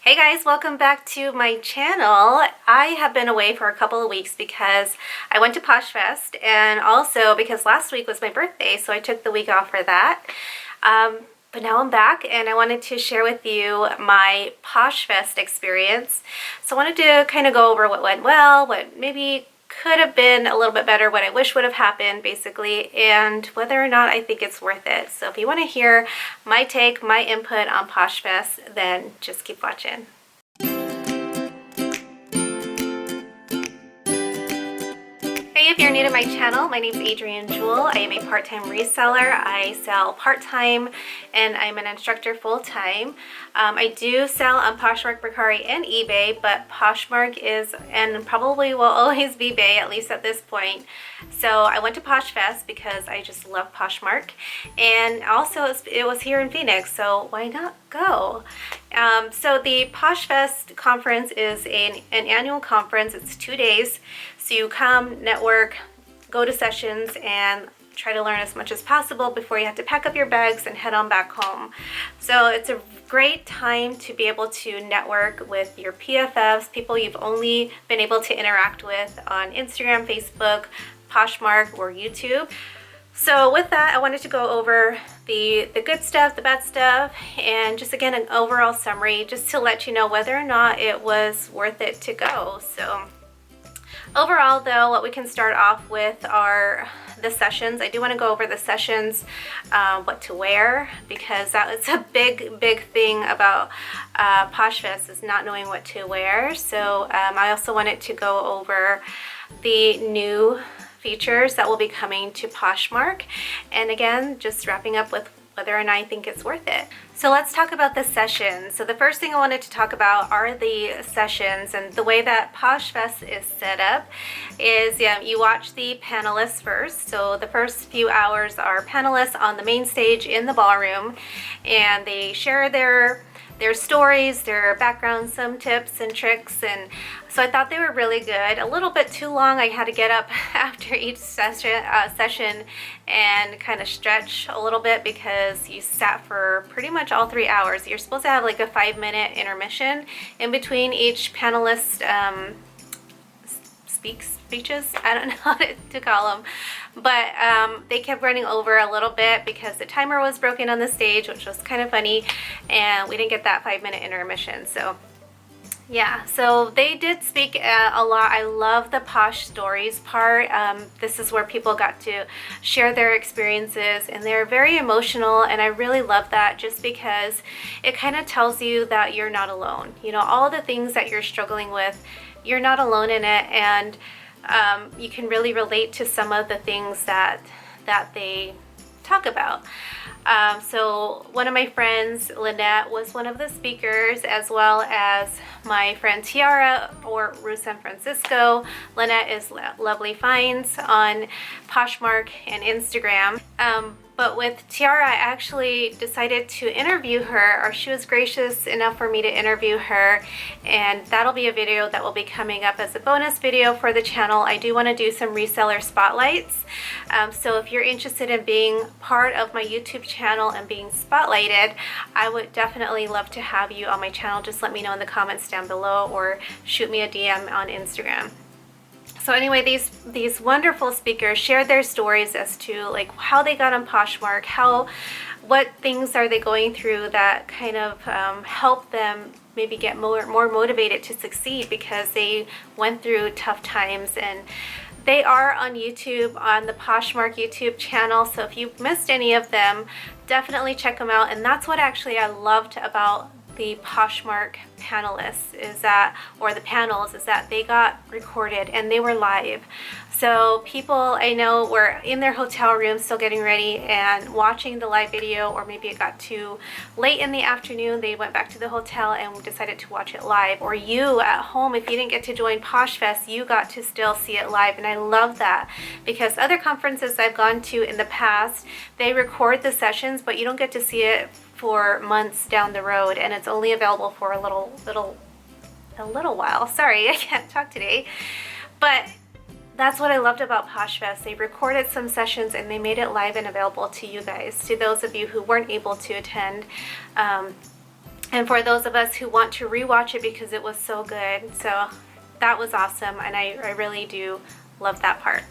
Hey guys, welcome back to my channel. I have been away for a couple of weeks because I went to Poshfest, and also because last week was my birthday, so I took the week off for that. But now I'm back and I wanted to share with you my Poshfest experience. So I wanted to kind of go over what went well, what maybe could have been a little bit better, what I wish would have happened basically, and whether or not I think it's worth it. So if you want to hear my take, my input on Poshfest, then just keep watching. Hey, if you're new to my channel, my name is Adrienne Jewell. I am a part-time reseller. I sell part-time and I'm an instructor full-time. I do sell on Poshmark, Mercari, and eBay, but Poshmark is and probably will always be eBay, at least at this point. So I went to Poshfest because I just love Poshmark, and also it was here in Phoenix, so why not go? So the Poshfest conference is an annual conference. It's 2 days. So you come, network, go to sessions, and try to learn as much as possible before you have to pack up your bags and head on back home. So it's a great time to be able to network with your PFFs, people you've only been able to interact with on Instagram, Facebook, Poshmark, or YouTube. So with that, I wanted to go over the good stuff, the bad stuff, and just again an overall summary just to let you know whether or not it was worth it to go. So overall though, what we can start off with are the sessions. I do want to go over the sessions, what to wear, because that was a big thing about Poshfest, is not knowing what to wear. So I also wanted to go over the new features that will be coming to Poshmark, and again just wrapping up with whether or not I think it's worth it. So let's talk about the sessions. So the first thing I wanted to talk about are the sessions, and the way that Poshfest is set up is you watch the panelists first. So the first few hours are panelists on the main stage in the ballroom, and they share their stories, their backgrounds, some tips and tricks, and so I thought they were really good. A little bit too long. I had to get up after each session and kind of stretch a little bit because you sat for pretty much all 3 hours. You're supposed to have like a 5-minute intermission in between each panelist speeches. I don't know how to call them, but they kept running over a little bit because the timer was broken on the stage, which was kind of funny, and we didn't get that 5-minute intermission. So yeah, so they did speak a lot. I love the Posh stories part. This is where people got to share their experiences, and they're very emotional, and I really love that just because it kind of tells you that you're not alone. You know, all the things that you're struggling with, you're not alone in it, and you can really relate to some of the things that they talk about. So one of my friends, Lynnette, was one of the speakers, as well as my friend Tiara or Rue San Francisco. Lynnette is Lovely Finds on Poshmark and Instagram. But with Tiara, I actually decided to interview her, or she was gracious enough for me to interview her, and that'll be a video that will be coming up as a bonus video for the channel. I do want to do some reseller spotlights, so if you're interested in being part of my YouTube channel and being spotlighted, I would definitely love to have you on my channel. Just let me know in the comments down below or shoot me a DM on Instagram. So anyway, these wonderful speakers shared their stories as to like how they got on Poshmark, what things are they going through that kind of help them maybe get more motivated to succeed because they went through tough times. And they are on YouTube, on the Poshmark YouTube channel, so if you've missed any of them, definitely check them out. And that's what actually I loved about the Poshmark panelists is that, or the panels, is that they got recorded and they were live. So people I know were in their hotel room still getting ready and watching the live video, or maybe it got too late in the afternoon, they went back to the hotel and decided to watch it live. Or you at home, if you didn't get to join Poshfest, you got to still see it live. And I love that, because other conferences I've gone to in the past, they record the sessions, but you don't get to see it for months down the road, and it's only available for a little while. Sorry, I can't talk today. But that's what I loved about Poshfest. They recorded some sessions and they made it live and available to you guys, to those of you who weren't able to attend. and for those of us who want to rewatch it because it was so good. So that was awesome, and I really do love that part.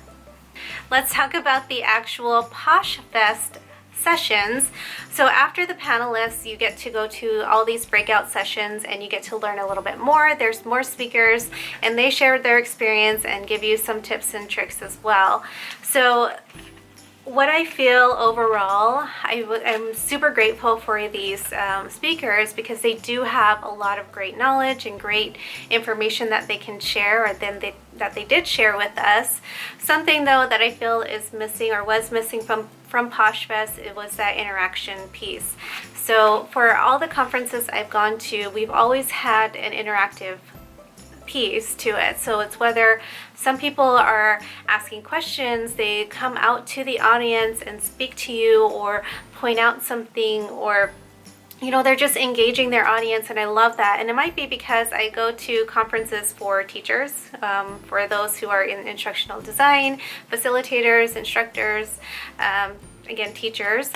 Let's talk about the actual Poshfest sessions. So after the panelists, you get to go to all these breakout sessions and you get to learn a little bit more. There's more speakers and they share their experience and give you some tips and tricks as well. So what I feel overall, I'm super grateful for these speakers because they do have a lot of great knowledge and great information that they can share, or that they did share with us. Something though that I feel is missing, or was missing from Poshfest, it was that interaction piece. So for all the conferences I've gone to, we've always had an interactive piece to it. So it's whether some people are asking questions, they come out to the audience and speak to you or point out something, or they're just engaging their audience, and I love that. And it might be because I go to conferences for teachers, for those who are in instructional design, facilitators, instructors, again, teachers.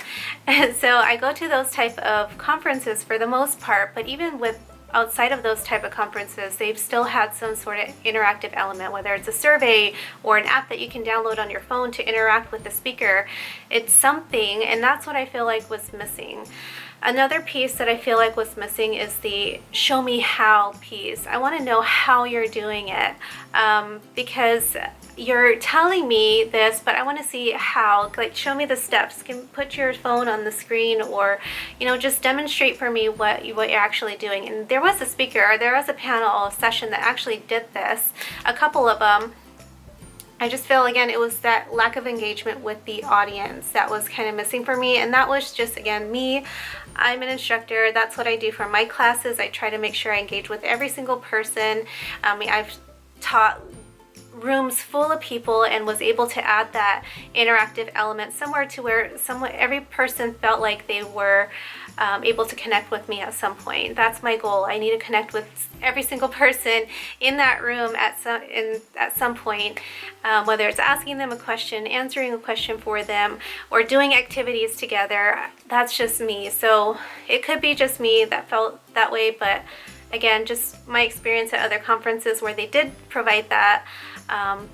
And so I go to those type of conferences for the most part, but even with outside of those type of conferences, they've still had some sort of interactive element, whether it's a survey or an app that you can download on your phone to interact with the speaker. It's something, and that's what I feel like was missing. Another piece that I feel like was missing is the show me how piece. I want to know how you're doing it, because you're telling me this, but I want to see how. Like, show me the steps. You can put your phone on the screen, or just demonstrate for me what you're actually doing. And there was a speaker, or there was a panel, a session that actually did this, a couple of them. I just feel, again, it was that lack of engagement with the audience that was kind of missing for me. And that was just, again, me. I'm an instructor. That's what I do for my classes. I try to make sure I engage with every single person. I've taught rooms full of people and was able to add that interactive element somewhere to where every person felt like they were able to connect with me at some point. That's my goal. I need to connect with every single person in that room at some point, whether it's asking them a question, answering a question for them, or doing activities together. That's just me. So it could be just me that felt that way, but again, just my experience at other conferences where they did provide that,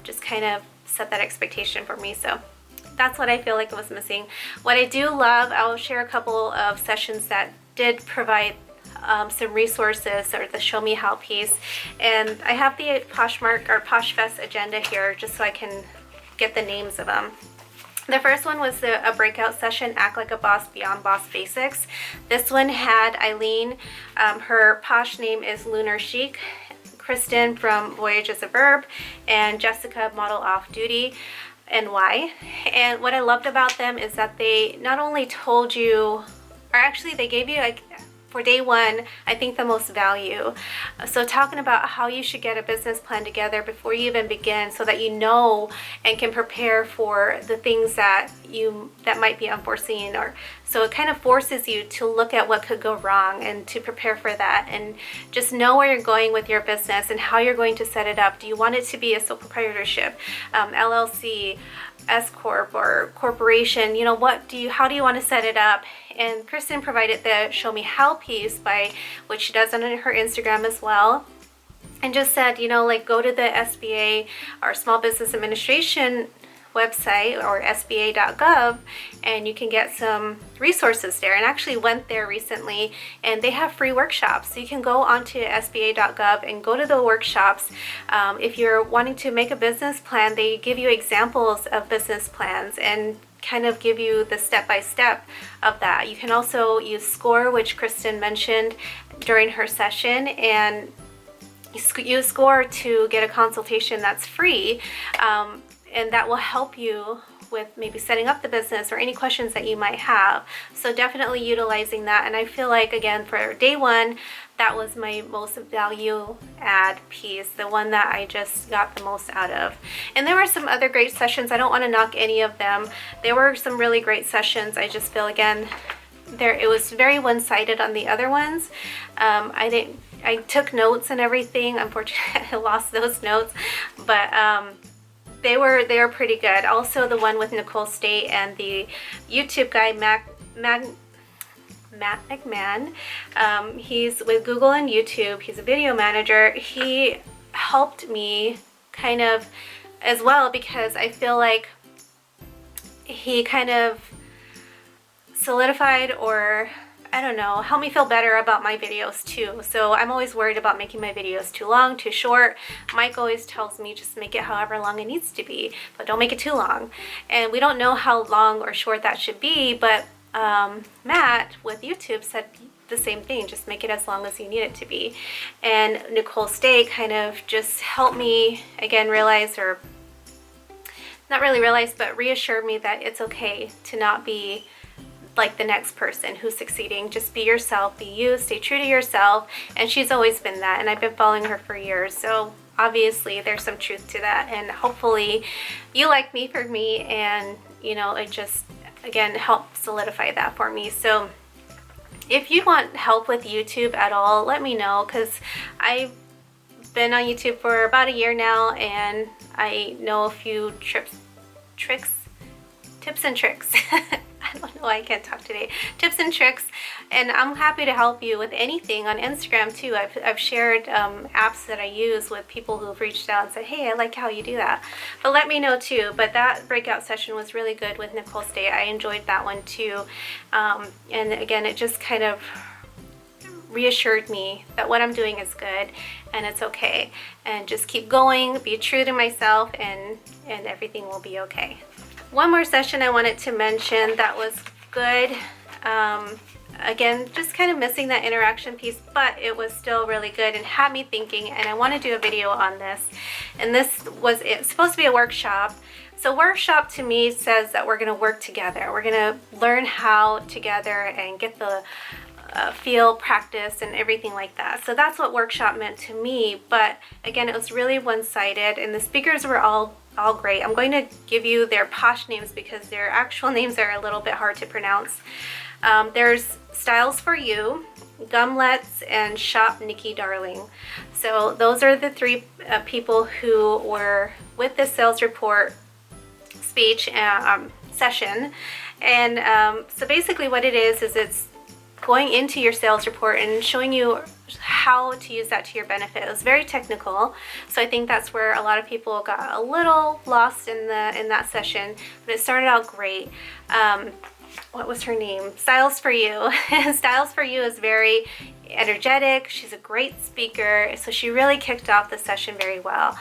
just kind of set that expectation for me. So that's what I feel like was missing. What I do love, I'll share a couple of sessions that did provide some resources, or the show me how piece. And I have the Poshmark or Poshfest agenda here just so I can get the names of them. The first one was a breakout session, Act Like a Boss Beyond Boss Basics. This one had Aileen, her Posh name is Lunar Chic, Kristen from Voyage as a Verb, and Jessica, Model Off Duty, and why. And what I loved about them is that they not only told you, or actually they gave you, like, for day one, I think the most value. So talking about how you should get a business plan together before you even begin, so that you know and can prepare for the things that might be unforeseen, or so it kind of forces you to look at what could go wrong and to prepare for that, and just know where you're going with your business and how you're going to set it up. Do you want it to be a sole proprietorship, LLC, S Corp, or corporation? How do you want to set it up? And Kristen provided the show me how piece, by which she does on her Instagram as well, and just said, like, go to the SBA or Small Business Administration website, or sba.gov, and you can get some resources there. And actually went there recently, and they have free workshops, so you can go onto sba.gov and go to the workshops. If you're wanting to make a business plan, they give you examples of business plans and kind of give you the step-by-step of that. You can also use SCORE, which Kristen mentioned during her session, and use SCORE to get a consultation that's free, and that will help you with maybe setting up the business or any questions that you might have. So definitely utilizing that. And I feel like, again, for day one, that was my most value add piece, the one that I just got the most out of. And there were some other great sessions. I don't want to knock any of them. There were some really great sessions. I just feel, again, it was very one-sided on the other ones. I took notes and everything. Unfortunately, I lost those notes, but they were pretty good. Also, the one with Nicole State and the YouTube guy Matt McMahon. He's with Google and YouTube. He's a video manager. He helped me kind of as well because I feel like he kind of solidified, or I don't know, helped me feel better about my videos too. So I'm always worried about making my videos too long, too short. Mike always tells me just make it however long it needs to be, but don't make it too long. And we don't know how long or short that should be, but Matt with YouTube said the same thing, just make it as long as you need it to be. And Nicole kind of just helped me again realize, or not really realize, but reassured me that it's okay to not be like the next person who's succeeding. Just be yourself, be you, stay true to yourself. And she's always been that, and I've been following her for years, so obviously there's some truth to that. And hopefully you like me for me, and you know, it just again helped solidify that for me. So if you want help with YouTube at all, let me know, because I've been on YouTube for about a year now, and I know a few tips and tricks. I don't know why I can't talk today. Tips and tricks, and I'm happy to help you with anything on Instagram too. I've shared apps that I use with people who've reached out and said, hey, I like how you do that. But let me know too. But that breakout session was really good with Nicole. I enjoyed that one too. And again, it just kind of reassured me that what I'm doing is good and it's okay. And just keep going, be true to myself, and everything will be okay. One more session I wanted to mention that was good. Again, just kind of missing that interaction piece, but it was still really good and had me thinking, and I want to do a video on this. And this was it's supposed to be a workshop. So workshop to me says that we're going to work together. We're going to learn how together and get the feel, practice, and everything like that. So that's what workshop meant to me. But again, it was really one-sided, and the speakers were all great. I'm going to give you their Posh names because their actual names are a little bit hard to pronounce. There's Styles for You, Gumlets, and Shop Nikki Darling. So those are the three people who were with the sales report speech session. And so basically what it is it's going into your sales report and showing you how to use that to your benefit. It was very technical, so I think that's where a lot of people got a little lost in that session, but it started out great. What was her name? Styles for You. Styles for You is very energetic. She's a great speaker, so she really kicked off the session very well.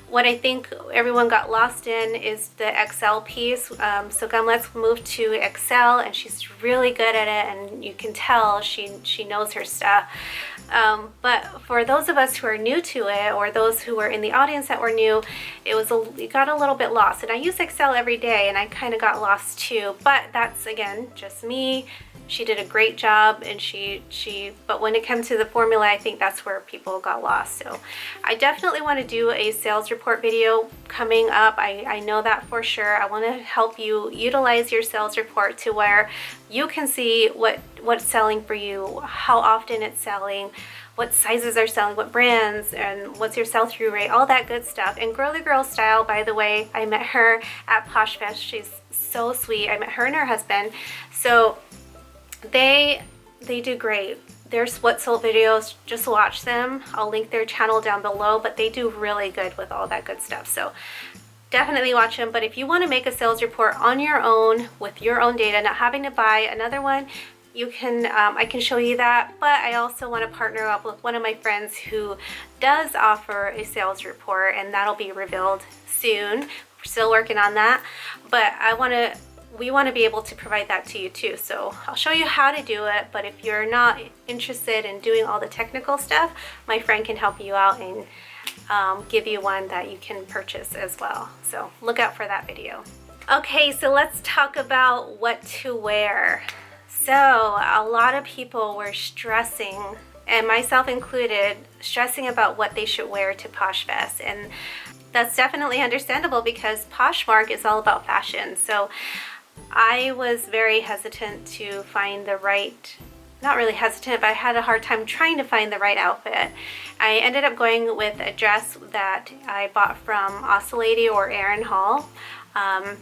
What I think everyone got lost in is the Excel piece. So Gumlet's moved to Excel, and she's really good at it, and you can tell she knows her stuff. But for those of us who are new to it, or those who were in the audience that were new, it got a little bit lost. And I use Excel every day, and I kind of got lost too. But that's again just me. She did a great job, and but when it comes to the formula, I think that's where people got lost. So I definitely want to do a sales report video coming up. I know that for sure. I want to help you utilize your sales report to where you can see what's selling for you, how often it's selling, what sizes are selling, what brands, and what's your sell-through rate, all that good stuff. And Girly Girl Style, by the way, I met her at Poshfest. She's so sweet. I met her and her husband. So they do great. There's what sold videos, just watch them. I'll link their channel down below, but they do really good with all that good stuff. So definitely watch them. But if you want to make a sales report on your own with your own data, not having to buy another one, you can I can show you that. But I also want to partner up with one of my friends who does offer a sales report, and that'll be revealed soon. We're still working on that, but we want to be able to provide that to you too. So I'll show you how to do it, but if you're not interested in doing all the technical stuff, my friend can help you out and give you one that you can purchase as well. So look out for that video. Okay, so let's talk about what to wear. So a lot of people were stressing, and myself included, stressing about what they should wear to Poshfest. And that's definitely understandable because Poshmark is all about fashion. So I was very hesitant to find the right, not really hesitant, but I had a hard time trying to find the right outfit. I ended up going with a dress that I bought from Olesya or Aaron Hall. And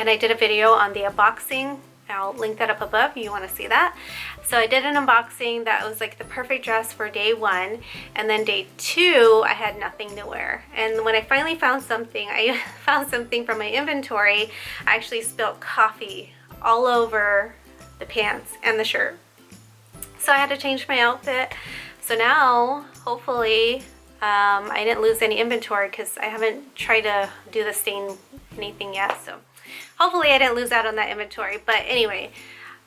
I did a video on the unboxing I'll link that up above if you want to see that. So I did an unboxing that was like the perfect dress for day 1, and then day 2 I had nothing to wear. And when I finally found something, I found something from my inventory. I actually spilled coffee all over the pants and the shirt. So I had to change my outfit. So now, hopefully, I didn't lose any inventory because I haven't tried to do the stain anything yet. So hopefully I didn't lose out on that inventory. But anyway,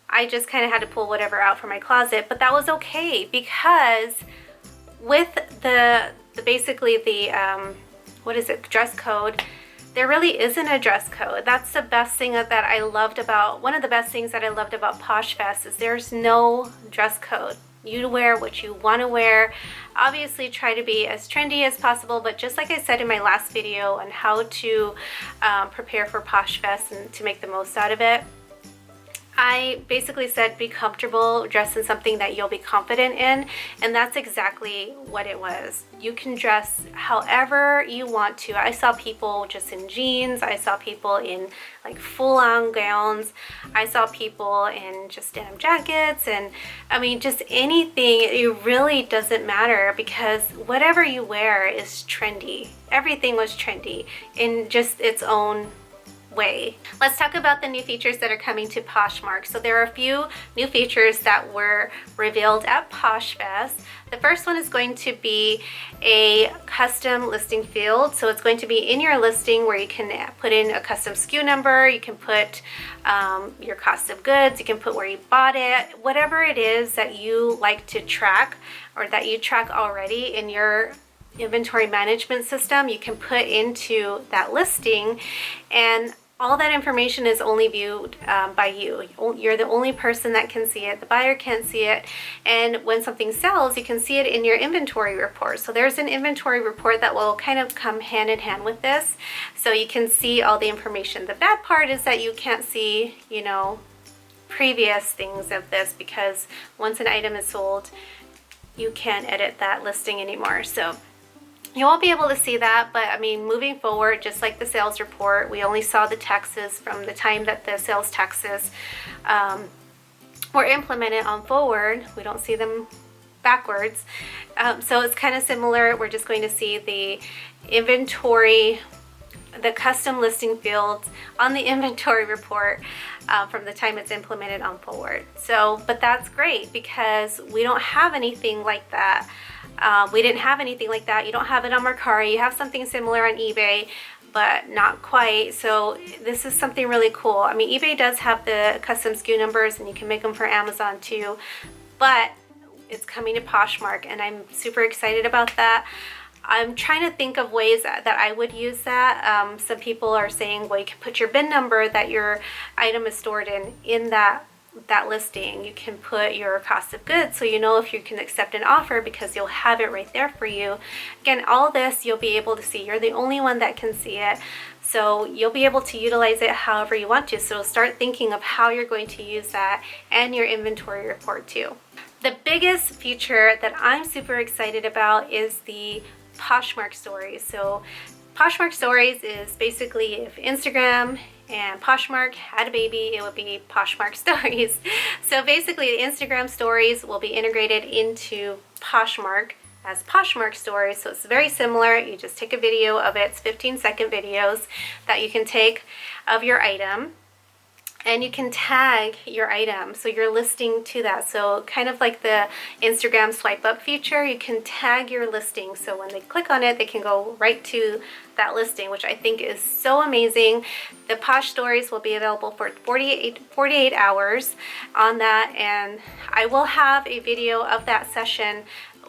I just kind of had to pull whatever out from my closet. But that was okay because with the basically the, what is it, dress code, there really isn't a dress code. That's the best thing that I loved about, one of the best things that I loved about Poshfest is there's no dress code. You wear what you want to wear. Obviously try to be as trendy as possible, but just like I said in my last video on how to prepare for Poshfest and to make the most out of it, I basically said be comfortable, dress in something that you'll be confident in, and that's exactly what it was. You can dress however you want to. I saw people just in jeans, I saw people in like full-on gowns, I saw people in just denim jackets, and I mean just anything. It really doesn't matter because whatever you wear is trendy. Everything was trendy in just its own way. Let's talk about the new features that are coming to Poshmark. So there are a few new features that were revealed at Poshfest. The first one is going to be a custom listing field. So it's going to be in your listing where you can put in a custom SKU number, you can put your cost of goods, you can put where you bought it, whatever it is that you like to track or that you track already in your inventory management system, you can put into that listing, and all that information is only viewed by you. You're the only person that can see it. The buyer can't see it. And when something sells, you can see it in your inventory report. So there's an inventory report that will kind of come hand in hand with this. So you can see all the information. The bad part is that you can't see, you know, previous things of this because once an item is sold, you can't edit that listing anymore. So you won't be able to see that, but I mean, moving forward, just like the sales report, we only saw the taxes from the time that the sales taxes were implemented on forward. We don't see them backwards. So it's kind of similar. We're just going to see the inventory, the custom listing fields on the inventory report from the time it's implemented on forward. So, but that's great because we don't have anything like that. We didn't have anything like that. You don't have it on Mercari. You have something similar on eBay, but not quite. So this is something really cool. I mean, eBay does have the custom SKU numbers and you can make them for Amazon too, but it's coming to Poshmark and I'm super excited about that. I'm trying to think of ways that I would use that. Some people are saying, well, you can put your bin number that your item is stored in that listing. You can put your cost of goods so you know if you can accept an offer because you'll have it right there for you. Again, all this you'll be able to see. You're the only one that can see it. So you'll be able to utilize it however you want to. So start thinking of how you're going to use that and your inventory report too. The biggest feature that I'm super excited about is the Poshmark stories. So Poshmark stories is basically if Instagram and Poshmark had a baby, it would be Poshmark stories. So basically the Instagram stories will be integrated into Poshmark as Poshmark stories. So it's very similar. You just take a video of it. It's 15-second videos that you can take of your item. And you can tag your item, so you're listing to that. So kind of like the Instagram swipe up feature, you can tag your listing. So when they click on it, they can go right to that listing, which I think is so amazing. The Posh stories will be available for 48 hours on that. And I will have a video of that session,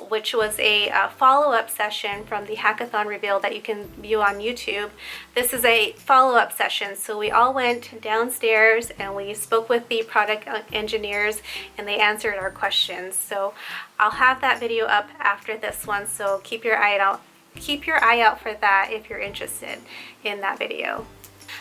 which was a follow-up session from the hackathon reveal that you can view on YouTube. This is a follow-up session, so we all went downstairs and we spoke with the product engineers and they answered our questions. So I'll have that video up after this one, so keep your eye out. Keep your eye out for that if you're interested in that video.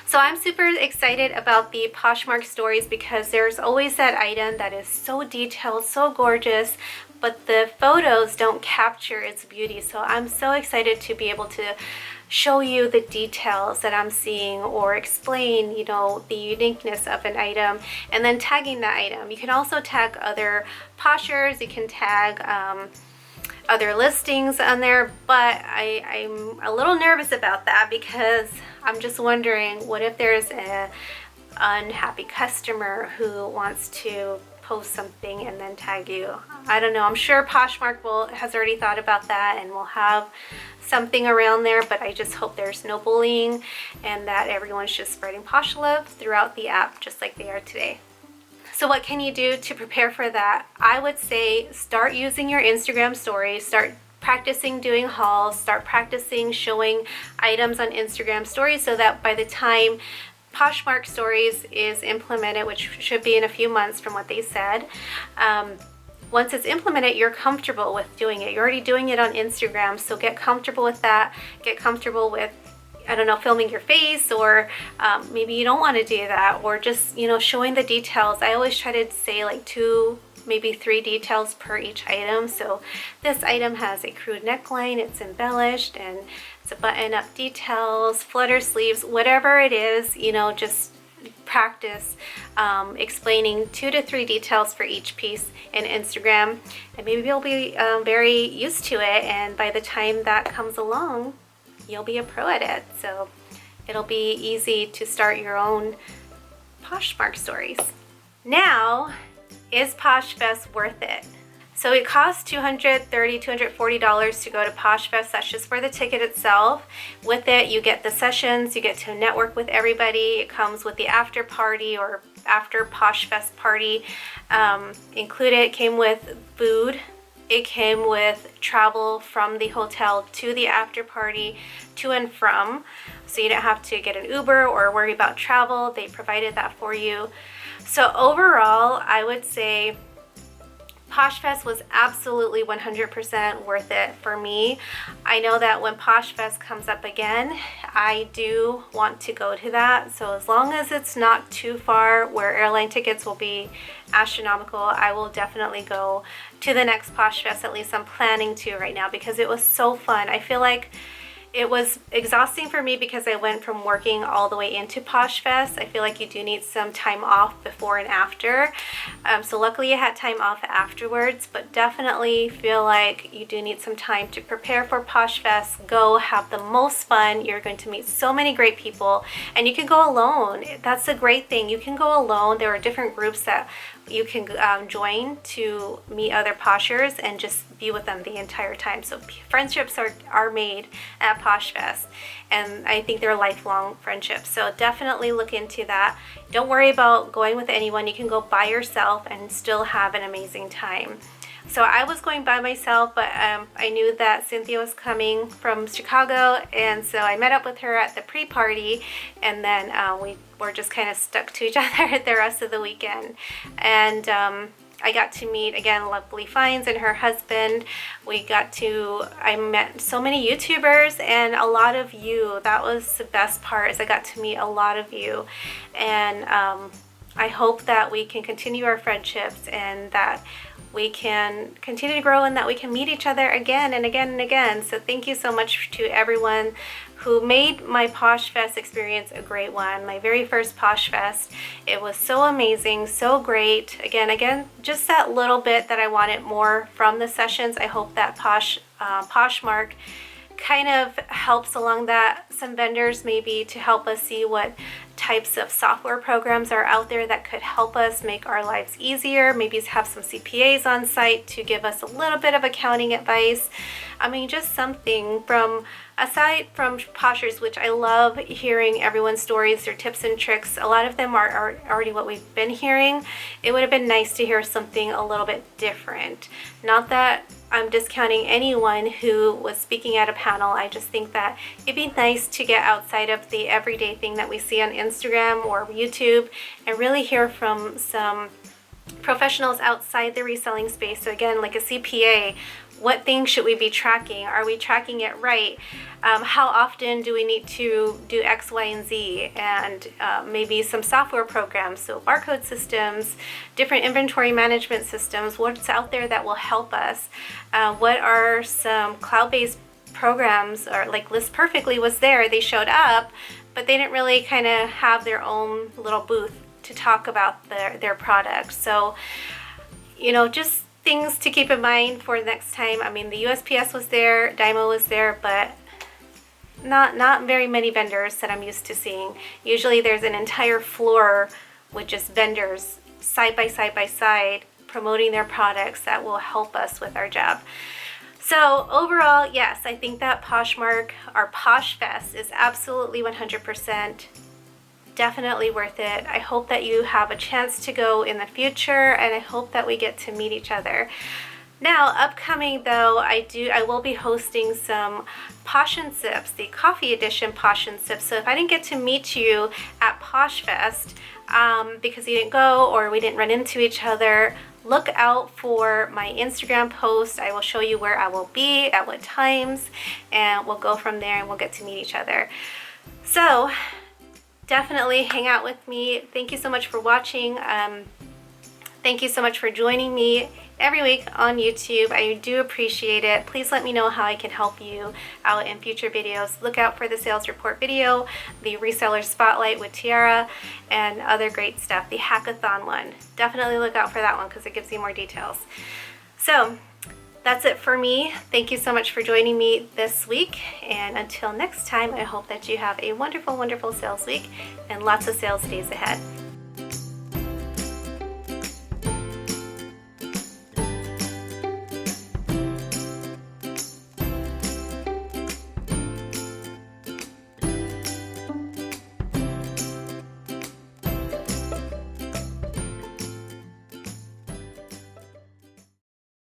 So I'm super excited about the Poshmark stories because there's always that item that is so detailed, so gorgeous, but the photos don't capture its beauty. So I'm so excited to be able to show you the details that I'm seeing or explain, you know, the uniqueness of an item, and then tagging that item. You can also tag other Poshers, you can tag other listings on there, but I'm a little nervous about that because I'm just wondering, what if there's a unhappy customer who wants to post something and then tag you? I don't know. I'm sure Poshmark has already thought about that and will have something around there, but I just hope there's no bullying and that everyone's just spreading Posh love throughout the app just like they are today. So what can you do to prepare for that? I would say start using your Instagram stories, start practicing doing hauls, start practicing showing items on Instagram stories so that by the time Poshmark stories is implemented, which should be in a few months from what they said, once it's implemented, you're comfortable with doing it. You're already doing it on Instagram, so get comfortable with that. Get comfortable with, I don't know, filming your face, or maybe you don't want to do that, or just, you know, showing the details. I always try to say like 2, maybe 3 details per each item. So this item has a crude neckline, it's embellished, and it's a button-up details, flutter sleeves, whatever it is, you know, just practice explaining 2 to 3 details for each piece in Instagram, and maybe you'll be very used to it, and by the time that comes along, you'll be a pro at it. So it'll be easy to start your own Poshmark stories. Now, is Poshfest worth it? So it costs $230, $240 to go to Poshfest. That's just for the ticket itself. With it, you get the sessions, you get to network with everybody. It comes with the after party or after Poshfest party included. It came with food. It came with travel from the hotel to the after party, to and from. So you don't have to get an Uber or worry about travel. They provided that for you. So overall, I would say Poshfest was absolutely 100% worth it for me. I know that when Poshfest comes up again, I do want to go to that. So as long as it's not too far where airline tickets will be astronomical, I will definitely go to the next Poshfest. At least I'm planning to right now, because it was so fun. I feel like it was exhausting for me because I went from working all the way into Poshfest. I feel like you do need some time off before and after. So luckily I had time off afterwards, but definitely feel like you do need some time to prepare for Poshfest. Go have the most fun. You're going to meet so many great people, and you can go alone. That's a great thing. You can go alone. There are different groups that you can join to meet other Poshers and just be with them the entire time. So friendships are made at Poshfest, and I think they're lifelong friendships. So definitely look into that. Don't worry about going with anyone. You can go by yourself and still have an amazing time. So I was going by myself, but I knew that Cynthia was coming from Chicago, and so I met up with her at the pre-party, and then we were just kind of stuck to each other the rest of the weekend. And I got to meet, again, Lovely Finds and her husband. I met so many YouTubers and a lot of you. That was the best part, is I got to meet a lot of you. And I hope that we can continue our friendships, and that we can continue to grow, and that we can meet each other again and again and again. So thank you so much to everyone who made my Poshfest experience a great one. My very first Poshfest. It was so amazing, so great. Again, just that little bit that I wanted more from the sessions. I hope that Poshmark kind of helps along that. Some vendors maybe to help us see what types of software programs are out there that could help us make our lives easier. Maybe have some CPAs on site to give us a little bit of accounting advice. I mean, just something aside from Poshers, which I love hearing everyone's stories, their tips and tricks. A lot of them are already what we've been hearing. It would have been nice to hear something a little bit different. Not that I'm discounting anyone who was speaking at a panel. I just think that it'd be nice to get outside of the everyday thing that we see on Instagram or YouTube and really hear from some professionals outside the reselling space. So again, like a CPA, what things should we be tracking? Are we tracking it right? How often do we need to do X, Y, and Z? And maybe some software programs, so barcode systems, different inventory management systems, what's out there that will help us? What are some cloud-based programs, or like List Perfectly was there, they showed up, but they didn't really kind of have their own little booth to talk about their products. So, you know, just things to keep in mind for next time. I mean, the USPS was there, Dymo was there, but not very many vendors that I'm used to seeing. Usually there's an entire floor with just vendors side by side promoting their products that will help us with our job. So overall, yes, I think that Poshmark, our Poshfest, is absolutely 100% definitely worth it. I hope that you have a chance to go in the future, and I hope that we get to meet each other. Now, upcoming though, I will be hosting some Posh and Sips, the coffee edition Posh and Sips. So if I didn't get to meet you at Poshfest because you didn't go or we didn't run into each other, look out for my Instagram post. I will show you where I will be, at what times, and we'll go from there and we'll get to meet each other. So definitely hang out with me. Thank you so much for watching. Thank you so much for joining me every week on YouTube. I do appreciate it. Please let me know how I can help you out in future videos. Look out for the sales report video, the reseller spotlight with Tiara, and other great stuff. The hackathon one. Definitely look out for that one because it gives you more details. So that's it for me. Thank you so much for joining me this week. And until next time, I hope that you have a wonderful, wonderful sales week and lots of sales days ahead.